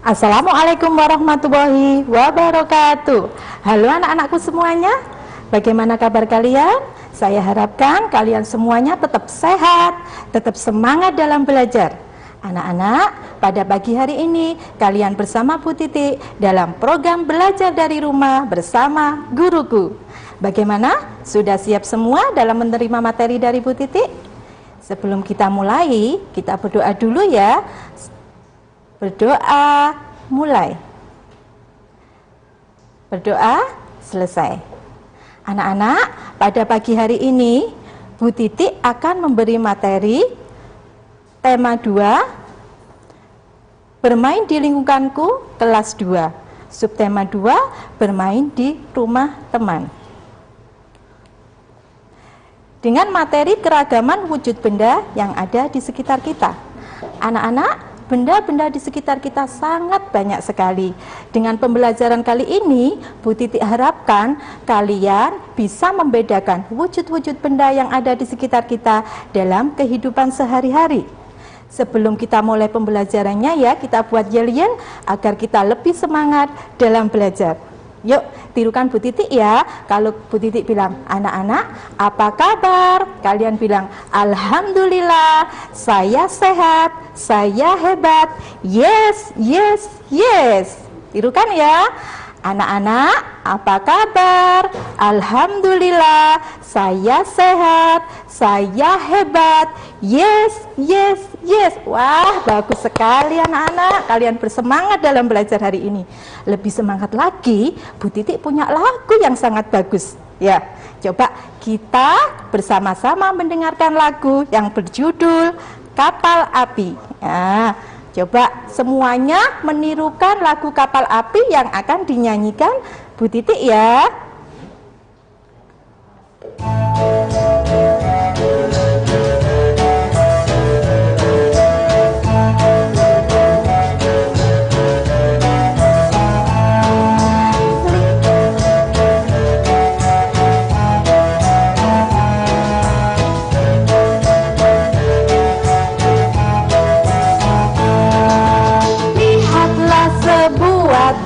Assalamualaikum warahmatullahi wabarakatuh. Halo anak-anakku semuanya, bagaimana kabar kalian? Saya harapkan kalian semuanya tetap sehat, tetap semangat dalam belajar. Anak-anak, pada pagi hari ini kalian bersama Bu Titik dalam program belajar dari rumah bersama guruku. Bagaimana? Sudah siap semua dalam menerima materi dari Bu Titik? Sebelum kita mulai, kita berdoa dulu ya. Berdoa, mulai. Berdoa, selesai. Anak-anak, pada pagi hari ini Bu Titik akan memberi materi tema 2, bermain di lingkunganku, kelas 2. Subtema 2, bermain di rumah teman. Dengan materi keragaman wujud benda yang ada di sekitar kita. Anak-anak, benda-benda di sekitar kita sangat banyak sekali. Dengan pembelajaran kali ini, Bu Titik harapkan kalian bisa membedakan wujud-wujud benda yang ada di sekitar kita dalam kehidupan sehari-hari. Sebelum kita mulai pembelajarannya ya, kita buat yel-yel agar kita lebih semangat dalam belajar. Yuk, tirukan Bu Titik ya. Kalau Bu Titik bilang, anak-anak, apa kabar? Kalian bilang, alhamdulillah, saya sehat, saya hebat. Yes, yes, yes. Tirukan ya. Anak-anak, apa kabar? Alhamdulillah, saya sehat, saya hebat. Yes, yes, yes. Wah, bagus sekali anak-anak. Kalian bersemangat dalam belajar hari ini. Lebih semangat lagi, Bu Titik punya lagu yang sangat bagus. Ya, coba kita bersama-sama mendengarkan lagu yang berjudul Kapal Api. Ya, coba semuanya menirukan lagu Kapal Api yang akan dinyanyikan Bu Titik ya.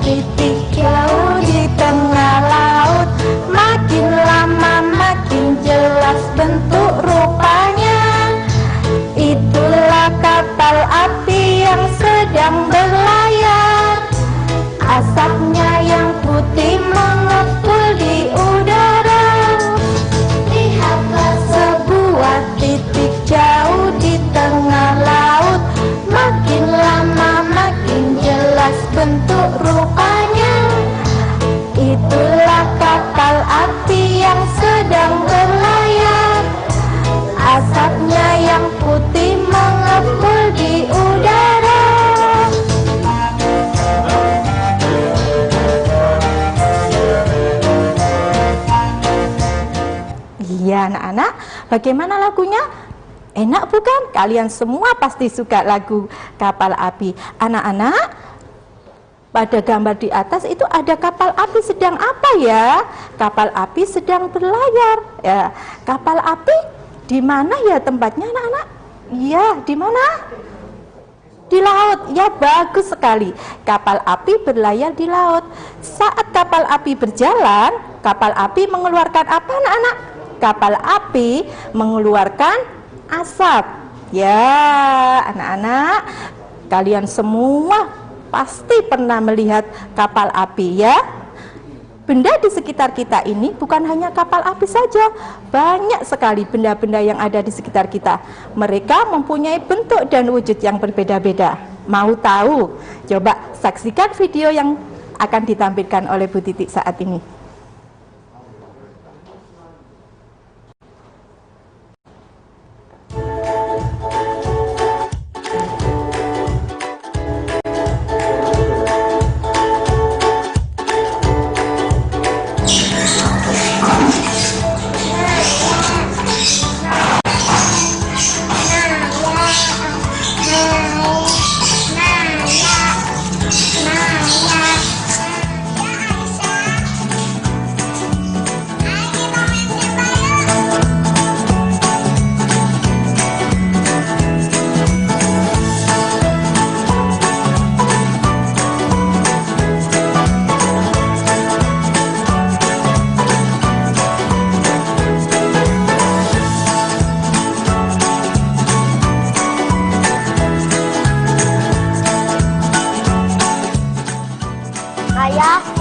Titik jauh di tengah laut, makin lama makin jelas bentuk rupanya. Itulah kapal api yang sedang berlayar, asapnya yang putih mengepul di udara. Lihatlah sebuah titik jauh di tengah laut, makin lama makin jelas bentuk rupanya. Itulah kapal api yang sedang berlayar, asapnya yang putih mengepul di udara. Iya anak-anak, bagaimana lagunya? Enak bukan? Kalian semua pasti suka lagu Kapal Api. Anak-anak, pada gambar di atas itu ada kapal api sedang apa ya? Kapal api sedang berlayar. Ya, kapal api di mana ya tempatnya anak-anak? Iya, di mana? Di laut. Ya, bagus sekali. Kapal api berlayar di laut. Saat kapal api berjalan, kapal api mengeluarkan apa anak-anak? Kapal api mengeluarkan asap. Ya, anak-anak, kalian semua pasti pernah melihat kapal api ya. Benda di sekitar kita ini bukan hanya kapal api saja, banyak sekali benda-benda yang ada di sekitar kita. Mereka mempunyai bentuk dan wujud yang berbeda-beda. Mau tahu? Coba saksikan video yang akan ditampilkan oleh Bu Titik saat ini.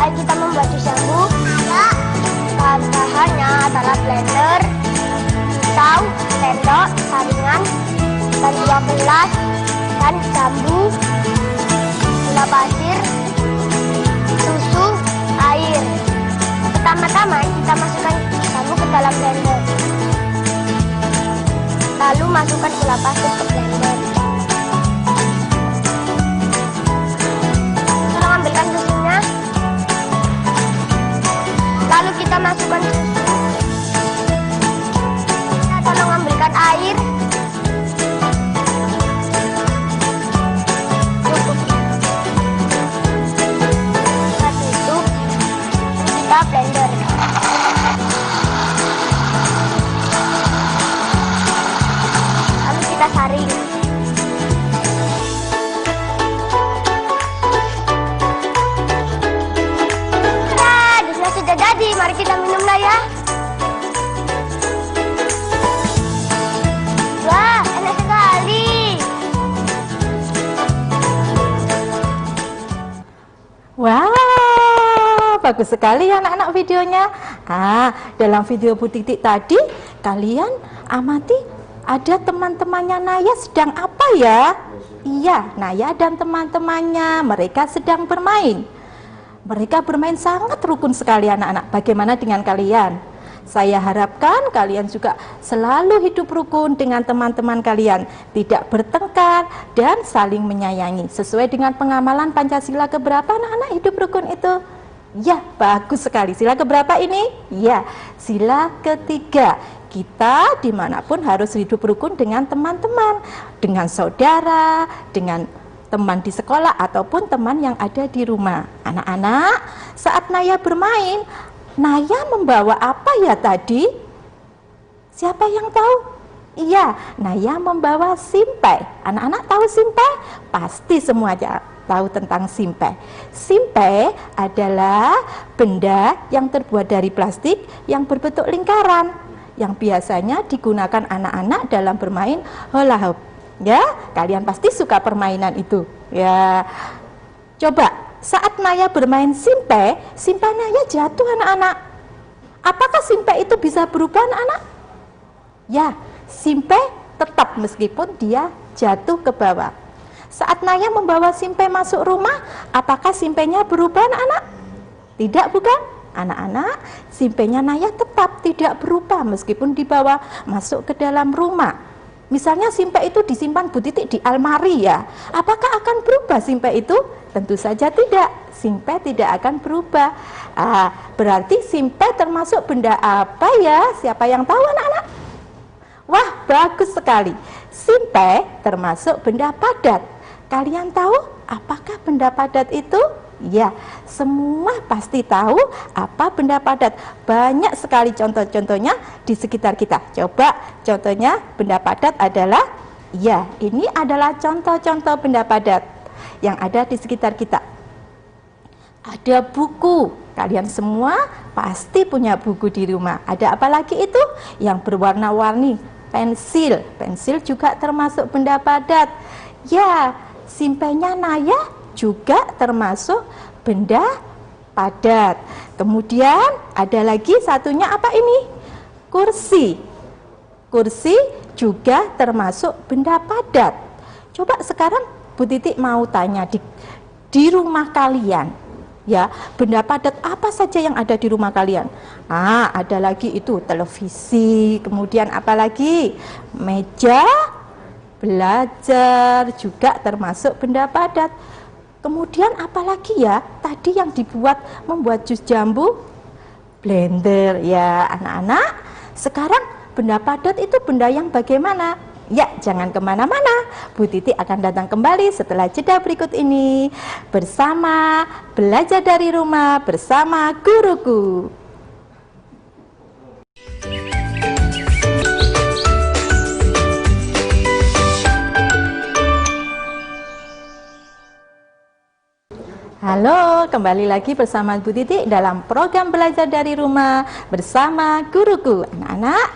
Ayo kita membuat jus jambu. Ya. Bahan-bahannya adalah blender, pisau, sendok, saringan, dan 2 gelas, dan jambu, gula pasir, susu, air. Pertama-tama kita masukkan jambu ke dalam blender. Lalu masukkan gula pasir ke blender. Tolong ambilkan susunya. Lalu kita masukkan susu. Kita tolong ambilkan air. Cukup. Kita tutup. Kita blender. Lalu kita saring. Sudah jadi, mari kita minumlah ya. Wah, enak sekali. Wah, bagus sekali ya anak-anak videonya. Dalam video Bu Titik tadi, kalian amati ada teman-temannya Naya sedang apa ya? Iya, Naya dan teman-temannya, mereka sedang bermain. Mereka bermain sangat rukun sekali anak-anak. Bagaimana dengan kalian? Saya harapkan kalian juga selalu hidup rukun dengan teman-teman kalian, tidak bertengkar dan saling menyayangi. Sesuai dengan pengamalan Pancasila keberapa anak-anak hidup rukun itu? Ya, bagus sekali. Sila keberapa ini? Ya, sila ketiga. Kita dimanapun harus hidup rukun dengan teman-teman, dengan saudara, dengan teman di sekolah ataupun teman yang ada di rumah. Anak-anak, saat Naya bermain, Naya membawa apa ya tadi? Siapa yang tahu? Iya, Naya membawa simpai. Anak-anak tahu simpai? Pasti semuanya tahu tentang simpai. Simpai adalah benda yang terbuat dari plastik yang berbentuk lingkaran, yang biasanya digunakan anak-anak dalam bermain hula hoop. Ya, kalian pasti suka permainan itu. Ya, coba saat Naya bermain simpai Naya jatuh anak-anak. Apakah simpai itu bisa berubah anak-anak? Ya, simpai tetap meskipun dia jatuh ke bawah. Saat Naya membawa simpai masuk rumah, apakah simpainya berubah anak-anak? Tidak, bukan? Anak-anak, simpainya Naya tetap tidak berubah meskipun dibawa masuk ke dalam rumah. Misalnya simpai itu disimpan Bu Titik di almari ya. Apakah akan berubah simpai itu? Tentu saja tidak. Simpai tidak akan berubah. Berarti simpai termasuk benda apa ya? Siapa yang tahu anak-anak? Wah, bagus sekali. Simpai termasuk benda padat. Kalian tahu apakah benda padat itu? Ya, semua pasti tahu apa benda padat. Banyak sekali contoh-contohnya di sekitar kita. Coba contohnya benda padat adalah, ya ini adalah contoh-contoh benda padat yang ada di sekitar kita. Ada buku, kalian semua pasti punya buku di rumah. Ada apa lagi itu? Yang berwarna-warni, pensil. Pensil juga termasuk benda padat. Ya, simpainya Naya juga termasuk benda padat. Kemudian ada lagi satunya apa ini? Kursi. Kursi juga termasuk benda padat. Coba sekarang Bu Titik mau tanya di rumah kalian, ya, benda padat apa saja yang ada di rumah kalian? Ada lagi itu televisi, kemudian apa lagi? Meja belajar juga termasuk benda padat. Kemudian apalagi ya tadi yang membuat jus jambu? Blender ya anak-anak. Sekarang benda padat itu benda yang bagaimana? Ya, jangan kemana-mana. Bu Titik akan datang kembali setelah jeda berikut ini bersama Belajar dari Rumah bersama Guruku. Halo, kembali lagi bersama Bu Titik dalam program Belajar dari Rumah bersama Guruku. Anak-anak,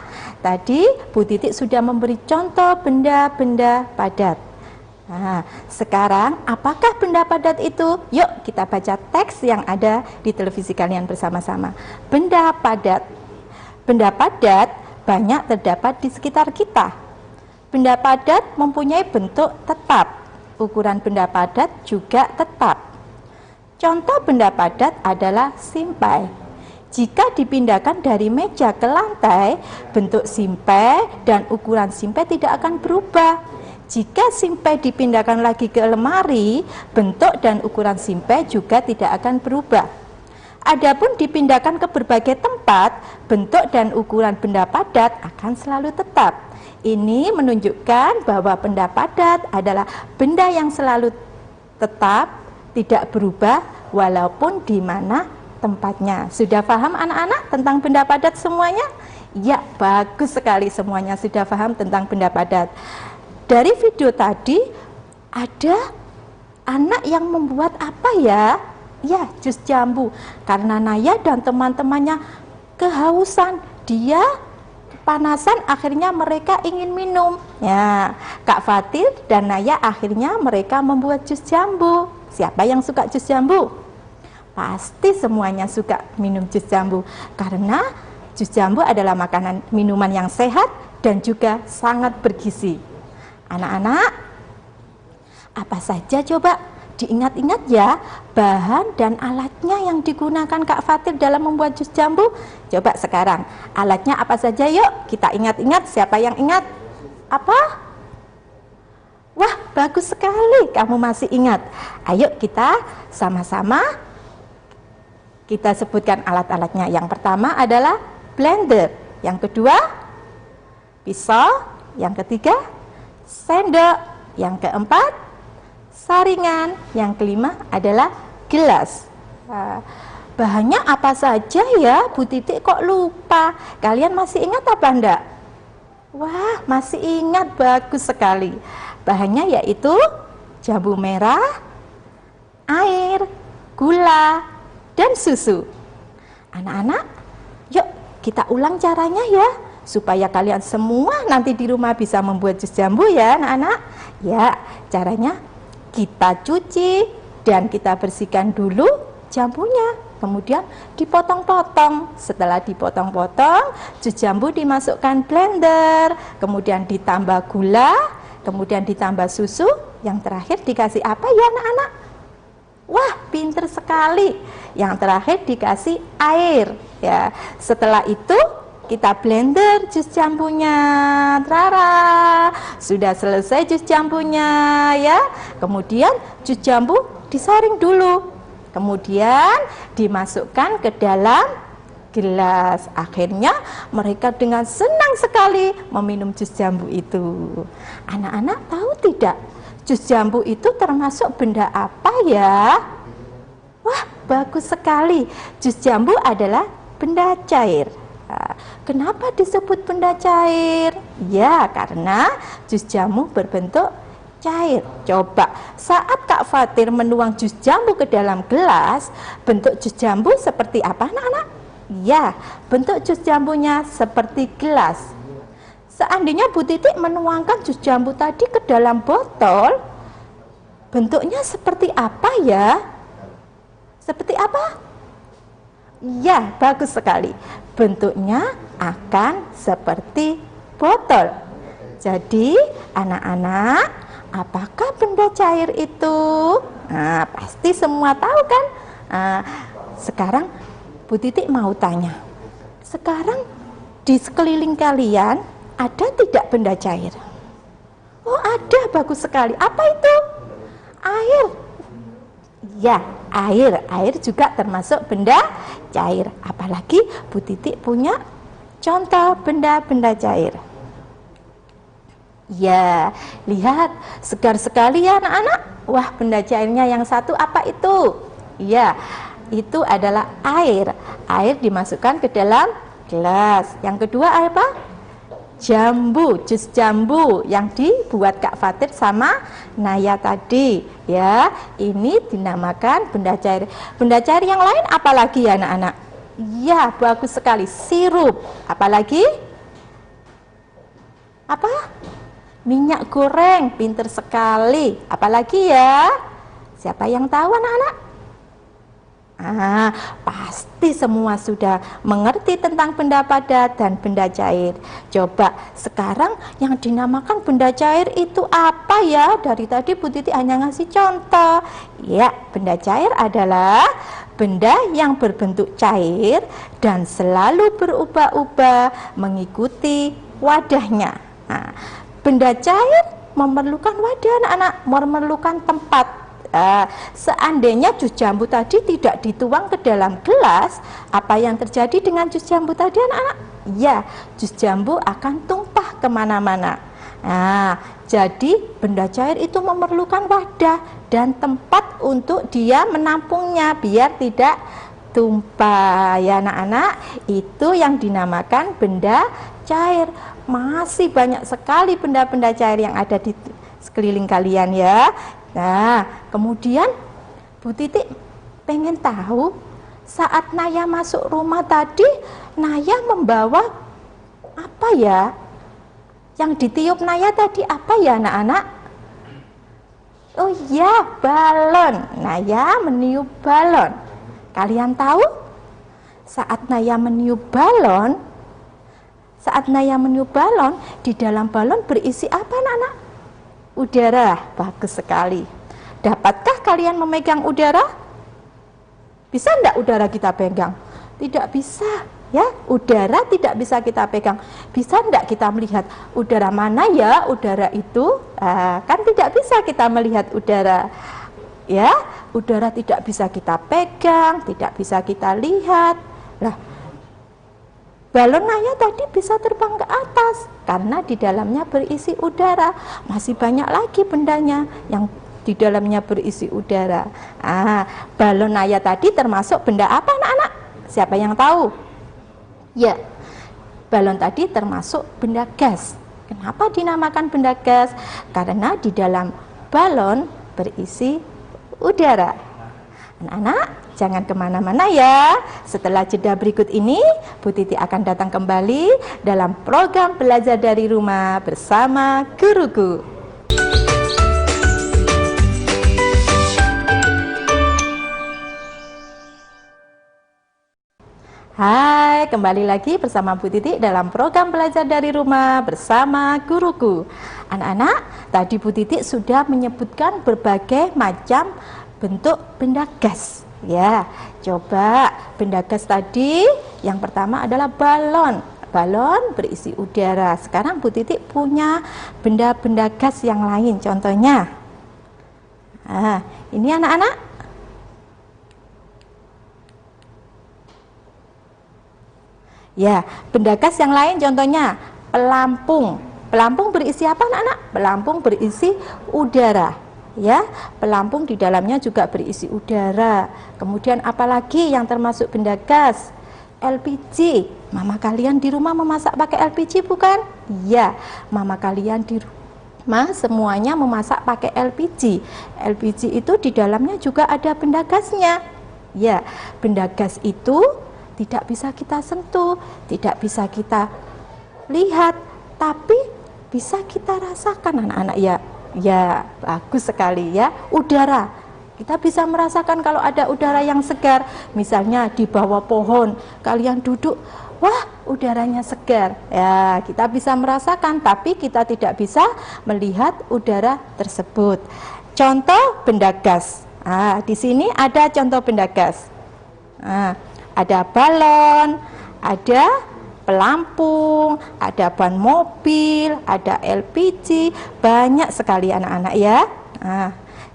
tadi Bu Titik sudah memberi contoh benda-benda padat. Nah, sekarang apakah benda padat itu? Yuk kita baca teks yang ada di televisi kalian bersama-sama. Benda padat. Benda padat banyak terdapat di sekitar kita. Benda padat mempunyai bentuk tetap. Ukuran benda padat juga tetap. Contoh benda padat adalah simpai. Jika dipindahkan dari meja ke lantai, bentuk simpai dan ukuran simpai tidak akan berubah. Jika simpai dipindahkan lagi ke lemari, bentuk dan ukuran simpai juga tidak akan berubah. Adapun dipindahkan ke berbagai tempat, bentuk dan ukuran benda padat akan selalu tetap. Ini menunjukkan bahwa benda padat adalah benda yang selalu tetap, tidak berubah walaupun di mana tempatnya. Sudah paham anak-anak tentang benda padat semuanya? Ya, bagus sekali semuanya sudah paham tentang benda padat. Dari video tadi ada anak yang membuat apa ya? Ya, jus jambu. Karena Naya dan teman-temannya kehausan, dia kepanasan, akhirnya mereka ingin minum. Ya, Kak Fatir dan Naya akhirnya mereka membuat jus jambu. Siapa yang suka jus jambu? Pasti semuanya suka minum jus jambu. Karena jus jambu adalah minuman yang sehat dan juga sangat bergizi. Anak-anak, apa saja coba diingat-ingat ya bahan dan alatnya yang digunakan Kak Fatir dalam membuat jus jambu. Coba sekarang alatnya apa saja, yuk kita ingat-ingat. Siapa yang ingat? Apa? Wah, bagus sekali kamu masih ingat. Ayo kita sama-sama kita sebutkan alat-alatnya. Yang pertama adalah blender, yang kedua pisau, yang ketiga sendok, yang keempat saringan, yang kelima adalah gelas. Bahannya apa saja ya Bu Titik, kok lupa? Kalian masih ingat apa enggak? Wah, masih ingat, bagus sekali. Bahannya yaitu jambu merah, air, gula, dan susu. Anak-anak, yuk kita ulang caranya ya, supaya kalian semua nanti di rumah bisa membuat jus jambu ya anak-anak. Ya, caranya kita cuci dan kita bersihkan dulu jambunya, kemudian dipotong-potong. Setelah dipotong-potong, jus jambu dimasukkan blender, kemudian ditambah gula, kemudian ditambah susu, yang terakhir dikasih apa ya anak-anak? Wah, pinter sekali. Yang terakhir dikasih air ya. Setelah itu kita blender jus jambunya. Trara, sudah selesai jus jambunya ya. Kemudian jus jambu disaring dulu, kemudian dimasukkan ke dalam gelas. Akhirnya mereka dengan senang sekali meminum jus jambu itu. Anak-anak tahu tidak, jus jambu itu termasuk benda apa ya? Wah, bagus sekali. Jus jambu adalah benda cair. Kenapa disebut benda cair? Ya, karena jus jambu berbentuk cair. Coba saat Kak Fatir menuang jus jambu ke dalam gelas, bentuk jus jambu seperti apa anak-anak? Ya, bentuk jus jambunya seperti gelas. Seandainya Bu Titik menuangkan jus jambu tadi ke dalam botol, bentuknya seperti apa ya? Seperti apa? Ya, bagus sekali. Bentuknya akan seperti botol. Jadi, anak-anak, apakah benda cair itu? Nah, pasti semua tahu kan? Sekarang Bu Titik mau tanya. Sekarang di sekeliling kalian ada tidak benda cair? Oh, ada, bagus sekali. Apa itu? Air. Ya, air. Air juga termasuk benda cair. Apalagi Bu Titik punya contoh benda-benda cair. Ya, lihat, segar sekali ya anak-anak. Wah, benda cairnya yang satu apa itu? Ya, itu adalah air. Air dimasukkan ke dalam gelas. Yang kedua apa? Jambu, jus jambu yang dibuat Kak Fatir sama Naya tadi. Ya, ini dinamakan benda cair. Benda cair yang lain apalagi ya anak-anak? Ya, bagus sekali. Sirup. Apalagi? Apa? minyak goreng, pinter sekali. Apalagi ya? Siapa yang tahu anak-anak? Pasti semua sudah mengerti tentang benda padat dan benda cair. Coba sekarang yang dinamakan benda cair itu apa ya? Dari tadi Bu Titi hanya ngasih contoh. Ya, benda cair adalah benda yang berbentuk cair dan selalu berubah-ubah mengikuti wadahnya. Benda cair memerlukan wadah anak-anak, memerlukan tempat. Seandainya jus jambu tadi tidak dituang ke dalam gelas, apa yang terjadi dengan jus jambu tadi anak-anak? Ya, jus jambu akan tumpah kemana-mana. Jadi benda cair itu memerlukan wadah dan tempat untuk dia menampungnya biar tidak tumpah. Ya anak-anak, itu yang dinamakan benda cair. Masih banyak sekali benda-benda cair yang ada di sekeliling kalian ya. Nah, kemudian Bu Titi pengen tahu saat Naya masuk rumah tadi, Naya membawa apa ya? Yang ditiup Naya tadi apa ya anak-anak? Oh iya, balon. Naya meniup balon. Kalian tahu? Saat Naya meniup balon, di dalam balon berisi apa anak-anak? Udara. Bagus sekali. Dapatkah kalian memegang udara? Bisa enggak udara kita pegang? Tidak bisa ya, udara tidak bisa kita pegang. Bisa enggak kita melihat udara mana ya udara itu? Kan tidak bisa kita melihat udara ya, udara tidak bisa kita pegang, tidak bisa kita lihat. Lah, balon Naya tadi bisa terbang ke atas karena di dalamnya berisi udara. Masih banyak lagi bendanya yang di dalamnya berisi udara. Balon Naya tadi termasuk benda apa anak-anak? Siapa yang tahu? Ya, balon tadi termasuk benda gas. Kenapa dinamakan benda gas? Karena di dalam balon berisi udara. Anak-anak, jangan kemana-mana ya. Setelah jeda berikut ini, Bu Titi akan datang kembali dalam program belajar dari rumah bersama guruku. Hai, kembali lagi bersama Bu Titi dalam program belajar dari rumah bersama guruku. Anak-anak, tadi Bu Titi sudah menyebutkan berbagai macam bentuk benda gas. Ya, coba benda gas tadi yang pertama adalah balon. Balon berisi udara. Sekarang Bu Titi punya benda-benda gas yang lain. Contohnya, ini anak-anak. Ya, benda gas yang lain contohnya pelampung. Pelampung berisi apa anak-anak? Pelampung berisi udara. Ya, pelampung di dalamnya juga berisi udara. Kemudian apalagi yang termasuk benda gas? LPG. Mama kalian di rumah memasak pakai LPG bukan? Iya, mama kalian di rumah semuanya memasak pakai LPG. LPG itu di dalamnya juga ada benda gasnya. Ya, benda gas itu tidak bisa kita sentuh, tidak bisa kita lihat, tapi bisa kita rasakan anak-anak ya. Ya, bagus sekali ya. Udara, kita bisa merasakan kalau ada udara yang segar. Misalnya di bawah pohon, kalian duduk, wah udaranya segar. Ya, kita bisa merasakan, tapi kita tidak bisa melihat udara tersebut. Contoh benda gas. Di sini ada contoh benda gas. Ada balon, ada pelampung, ada ban mobil, ada LPG, banyak sekali anak-anak ya.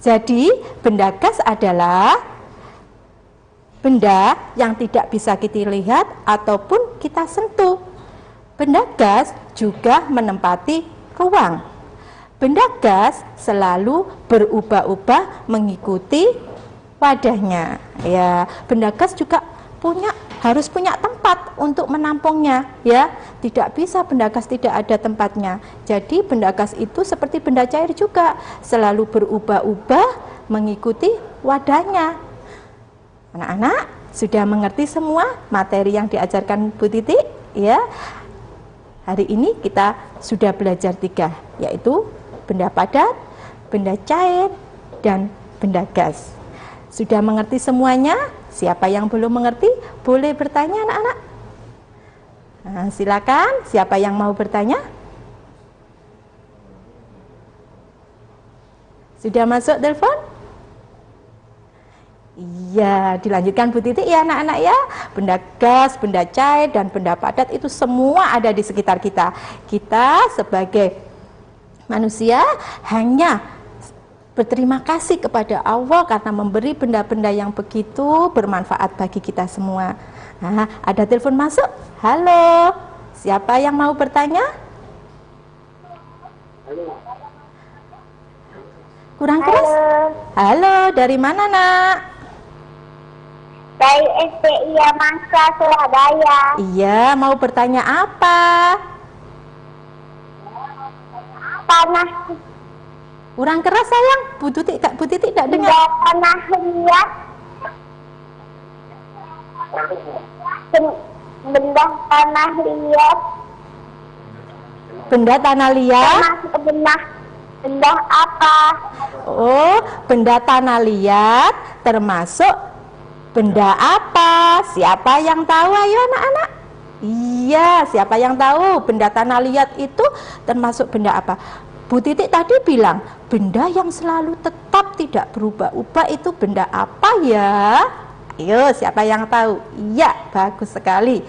Jadi benda gas adalah benda yang tidak bisa kita lihat ataupun kita sentuh. Benda gas juga menempati ruang. Benda gas selalu berubah-ubah mengikuti wadahnya. Ya, benda gas juga harus punya tempat untuk menampungnya ya. Tidak bisa benda gas tidak ada tempatnya. Jadi benda gas itu seperti benda cair juga, selalu berubah-ubah mengikuti wadahnya. Anak-anak sudah mengerti semua materi yang diajarkan Bu Titi ya? Hari ini kita sudah belajar 3, yaitu benda padat, benda cair, dan benda gas. Sudah mengerti semuanya? Siapa yang belum mengerti boleh bertanya, anak-anak. Nah, silakan, siapa yang mau bertanya? Sudah masuk telepon? Iya, dilanjutkan Bu Titik ya anak-anak ya. Benda gas, benda cair, dan benda padat itu semua ada di sekitar kita. Kita sebagai manusia hanya berterima kasih kepada Allah karena memberi benda-benda yang begitu bermanfaat bagi kita semua. Nah, ada telepon masuk. Halo, siapa yang mau bertanya? Kurang keras? Halo, dari mana nak? Dari SDI Yamasa Surabaya. Iya, mau bertanya apa? Tanah Kurang keras sayang, Bu Titik tidak dengar. benda tanah liat. Benda tanah liat. Benda tanah liat. Termasuk benda apa? Oh, benda tanah liat termasuk benda apa? Siapa yang tahu? Ayo anak-anak. Iya, siapa yang tahu benda tanah liat itu termasuk benda apa? Bu Titik tadi bilang benda yang selalu tetap tidak berubah-ubah itu benda apa ya? Ayo, siapa yang tahu? Iya, bagus sekali.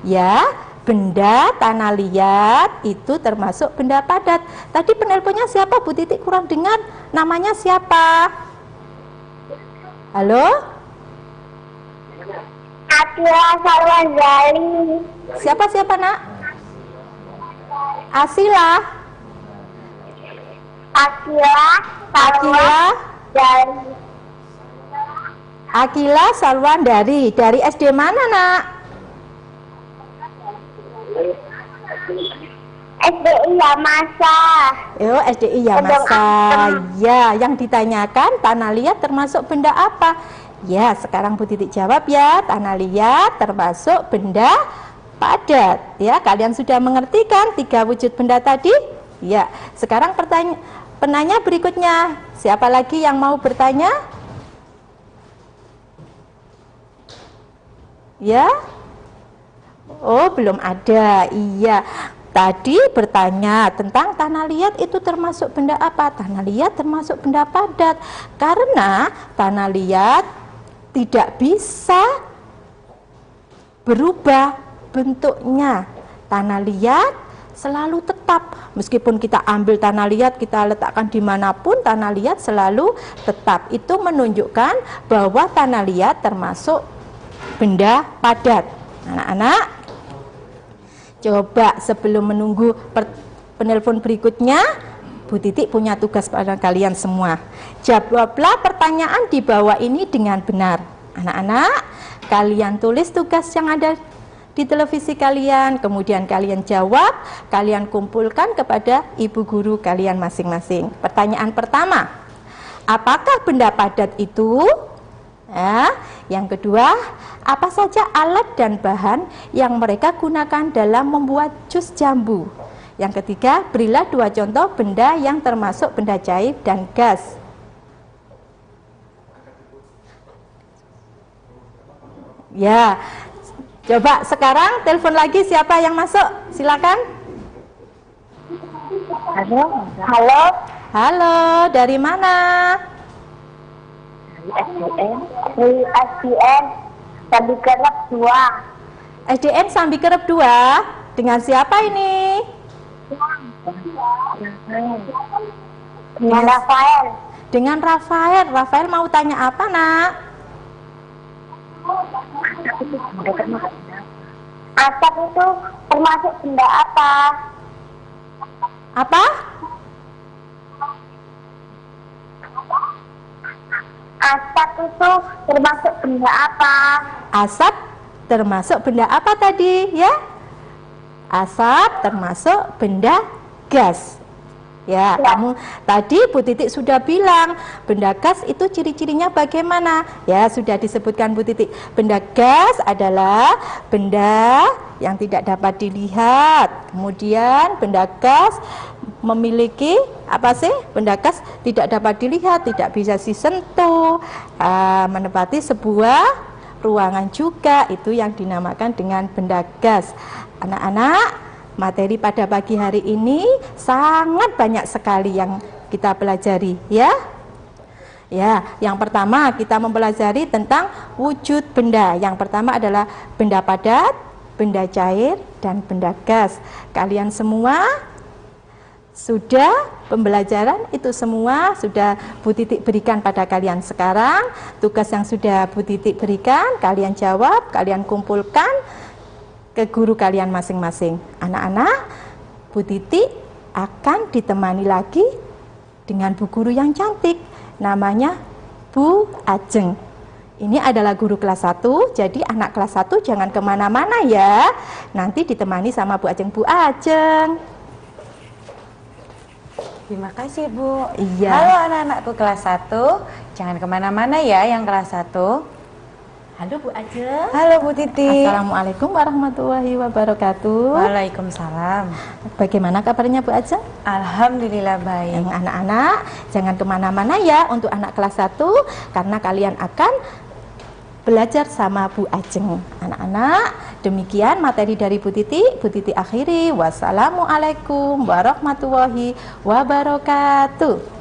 Ya, benda tanah liat itu termasuk benda padat. Tadi penelponnya siapa? Bu Titik kurang dengar. Namanya siapa? Halo? Atila Sarwazali. Siapa nak? Asila? Akila Sarwazali. Akila Salwandari. Dari SD mana nak? SDI Yamasa. Oh, SDI Yamasa. Ya, yang ditanyakan tanah liat termasuk benda apa? Ya, sekarang Bu Titik jawab ya. Tanah liat termasuk benda padat. Ya, kalian sudah mengerti kan 3 wujud benda tadi? Ya, sekarang penanya berikutnya. Siapa lagi yang mau bertanya? Ya? Oh, belum ada. Iya. Tadi bertanya tentang tanah liat itu termasuk benda apa? Tanah liat termasuk benda padat. Karena tanah liat tidak bisa berubah bentuknya. Tanah liat selalu tetap. Meskipun kita ambil tanah liat, kita letakkan dimanapun, tanah liat selalu tetap. Itu menunjukkan bahwa tanah liat termasuk benda padat. Anak-anak, coba sebelum menunggu penelpon berikutnya, Bu Titik punya tugas pada kalian semua. Jawablah pertanyaan di bawah ini dengan benar. Anak-anak, kalian tulis tugas yang ada di televisi kalian, kemudian kalian jawab, kalian kumpulkan kepada ibu guru kalian masing-masing. Pertanyaan pertama, apakah benda padat itu? Ya, yang kedua, apa saja alat dan bahan yang mereka gunakan dalam membuat jus jambu? Yang ketiga, berilah 2 contoh benda yang termasuk benda cair dan gas. Ya, coba sekarang telepon lagi, siapa yang masuk? Silakan. Halo. Halo. Halo, dari mana? Dari SDN Sambi Kerep 2. SDN Sambi Kerep 2. Dengan siapa ini? Dengan Rafael. Dengan Rafael. Rafael mau tanya apa, nak? Asap itu termasuk benda apa? Apa? Asap itu termasuk benda apa? Asap termasuk benda apa tadi, ya? Asap termasuk benda gas. Ya, kamu tadi Bu Titik sudah bilang benda gas itu ciri-cirinya bagaimana? Ya, sudah disebutkan Bu Titik. Benda gas adalah benda yang tidak dapat dilihat. Kemudian benda gas memiliki apa sih? Benda gas tidak dapat dilihat, tidak bisa disentuh, menempati sebuah ruangan juga. Itu yang dinamakan dengan benda gas. Anak-anak, materi pada pagi hari ini sangat banyak sekali yang kita pelajari, ya. Ya, yang pertama kita mempelajari tentang wujud benda. Yang pertama adalah benda padat, benda cair, dan benda gas. Kalian semua sudah pembelajaran itu semua sudah Bu Titik berikan pada kalian. Sekarang tugas yang sudah Bu Titik berikan, kalian jawab, kalian kumpulkan ke guru kalian masing-masing. Anak-anak, Bu Titik akan ditemani lagi dengan bu guru yang cantik, namanya Bu Ajeng. Ini adalah guru kelas 1, jadi anak kelas 1 jangan kemana-mana ya, nanti ditemani sama Bu Ajeng. Bu Ajeng. Terima kasih Bu. Iya. Halo anak-anakku kelas 1, jangan kemana-mana ya yang kelas 1. Halo Bu Ajeng. Halo Bu Titik. Assalamualaikum warahmatullahi wabarakatuh. Waalaikumsalam. Bagaimana kabarnya Bu Ajeng? Alhamdulillah baik. Anak-anak jangan kemana-mana ya untuk anak kelas 1, karena kalian akan belajar sama Bu Ajeng. Anak-anak, demikian materi dari Bu Titik. Bu Titik akhiri. Wassalamualaikum warahmatullahi wabarakatuh.